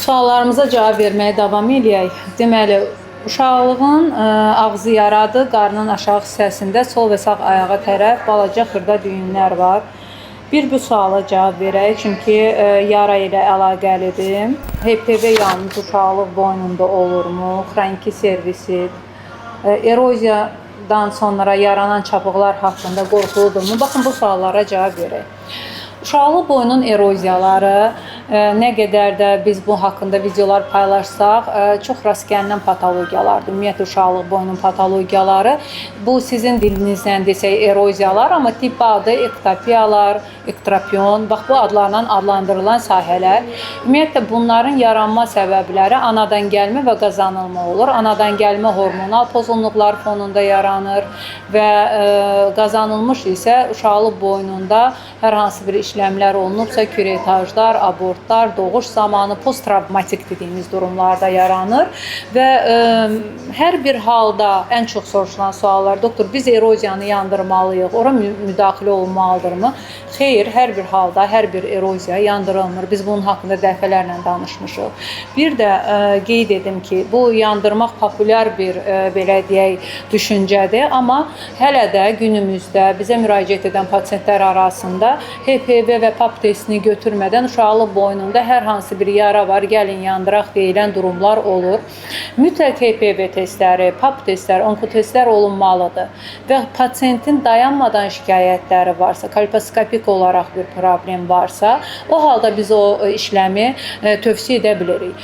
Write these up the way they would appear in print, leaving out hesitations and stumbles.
Suallarımıza cavab verməyə davam eləyək. Deməli, uşaqlığın ağzı yaradır, qarnın aşağı hissəsində sol və sağ ayağa tərəf balaca xırda düyünlər var. Bu suala cavab verək, çünki yara ilə əlaqəlidir. HPV yalnız uşaqlıq boynunda olurmu? Xroniki servisit, eroziyadan sonra yaranan çapıqlar haqqında qorxuludurmu? Baxın, bu suallara cavab verək. Uşaqlıq boynun eroziyaları, nə qədər də biz bu haqqında videolar paylaşsaq, çox rast gəlinən patologiyalardır. Ümumiyyətlə, uşaqlıq boynun patologiyaları, bu sizin dilinizdən desək eroziyalar, amma tibb adı ektopiyalar, ektropion, bax bu adlarla adlandırılan sahələr. Ümumiyyətlə, bunların yaranma səbəbləri anadan gəlmə və qazanılma olur. Anadan gəlmə hormonal pozğunluqlar fonunda yaranır və qazanılmış isə uşaqlıq boynunda hər hansı bir işləmlər olunubsa, küretajlar, abortlar, doğuş zamanı post-travmatik dediyimiz durumlarda yaranır və hər bir halda ən çox soruşulan suallar, doktor, biz eroziyanı yandırmalıyıq, ora müdaxilə olmalıdırmı? Xeyr, hər bir halda hər bir eroziya yandırılmır. Biz bunun haqqında dəfələrlə danışmışıq. Bir də qeyd edim ki, bu yandırmaq populyar bir, belə deyək, düşüncədir, amma hələ də günümüzdə bizə müraciət edən pasientlər arasında HPV və PAP testini götürmədən uşaqlıq boynunda hər hansı bir yara var, gəlin yandıraq deyilən durumlar olur. Mütləq HPV testləri, PAP testləri, onkotestlər olunmalıdır və pasientin dayanmadan şikayətləri varsa, kolposkopik olaraq bir problem varsa, o halda biz o işləmi tövsiyə edə bilirik.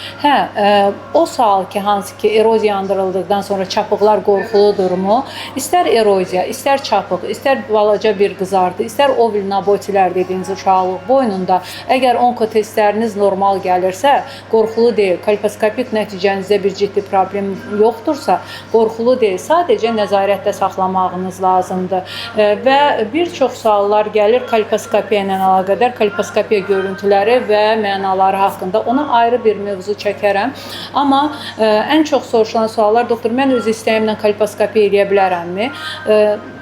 O sual ki, hansı ki, eroziya yandırıldıqdan sonra çapıqlar qorxuludurmu? İstər eroziya, istər çapıq, istər balaca bir qızartı, istər ovul nabotilər dediyiniz uşaqlıq boynunda, əgər onkotestləriniz normal gəlirsə, qorxulu deyil. Kolposkopik nəticənizdə bir ciddi problem yoxdursa, qorxulu deyil. Sadəcə nəzarətdə saxlamağınız lazımdır. Və bir çox suallar gəlir kolposkopiya ilə əlaqədar, kolposkopiya görüntüləri və mənaları haqqında. Ona ayrı bir mövzu çəkərəm. Amma ən çox soruşulan suallar, doktor, mən öz istəyimlə kolposkopiya eləyə bilərəmmi?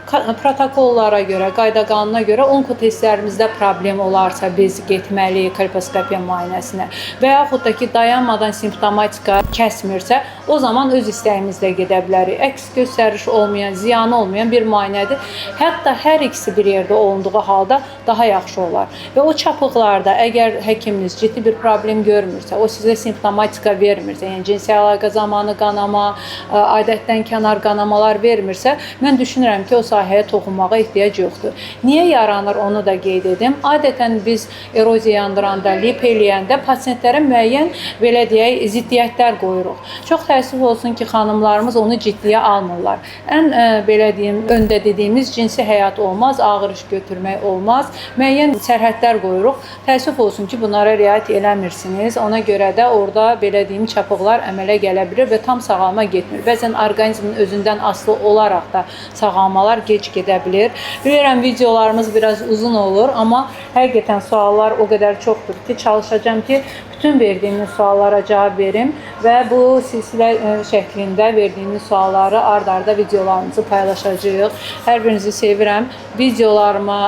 Protokollara görə, qayda qanuna görə onkotestlərimizdə problem olarsa biz getməliyik kolposkopiya müayinəsinə və yaxud da ki, dayanmadan simptomatika kəsmirsə, o zaman öz istəyimizlə gedə bilərik. Əks göstəriş olmayan, ziyanı olmayan bir müayinədir. Hətta hər ikisi bir yerdə olunduğu halda daha yaxşı olar. Və o çapıqlarda əgər həkiminiz ciddi bir problem görmürsə, o sizə simptomatika vermirsə, yəni cinsi əlaqə zamanı qanama, adətdən kənar qanamalar vermirsə, mən düşünürəm ki, o sahəyə toxunmağa ehtiyac yoxdur. Niyə yaranır, onu da qeyd edim. Adətən biz eroziya yandıranda, lip eləyəndə pasientlərə müəyyən, belə deyək, ziddiyyətlər qoyuruq. Çox təəssüf olsun ki, xanımlarımız onu ciddiyə almırlar. Ən, belə deyim, öndə dediyimiz cinsi həyat olmaz, ağır iş götürmək olmaz. Müəyyən sərhədlər qoyuruq. Təəssüf olsun ki, bunlara riayət eləmirsiniz. Ona görə də orada, belə deyim, çapıqlar əmələ gələ bilir və tam sağalma getmir. Bəzən orqanizmin özündən asılı olaraq da sağalmalar geç gedə bilir. Bilirəm, videolarımız biraz uzun olur, amma həqiqətən suallar o qədər çoxdur ki, çalışacağım ki, bütün verdiyimiz suallara cavab verim və bu silsilə şəklində verdiyimiz sualları ard-arda videolarımızı paylaşacağıq. Hər birinizi sevirəm. Videolarıma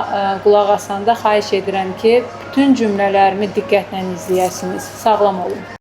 qulaq asanda xahiş edirəm ki, bütün cümlələrimi diqqətlə izləyəsiniz. Sağlam olun.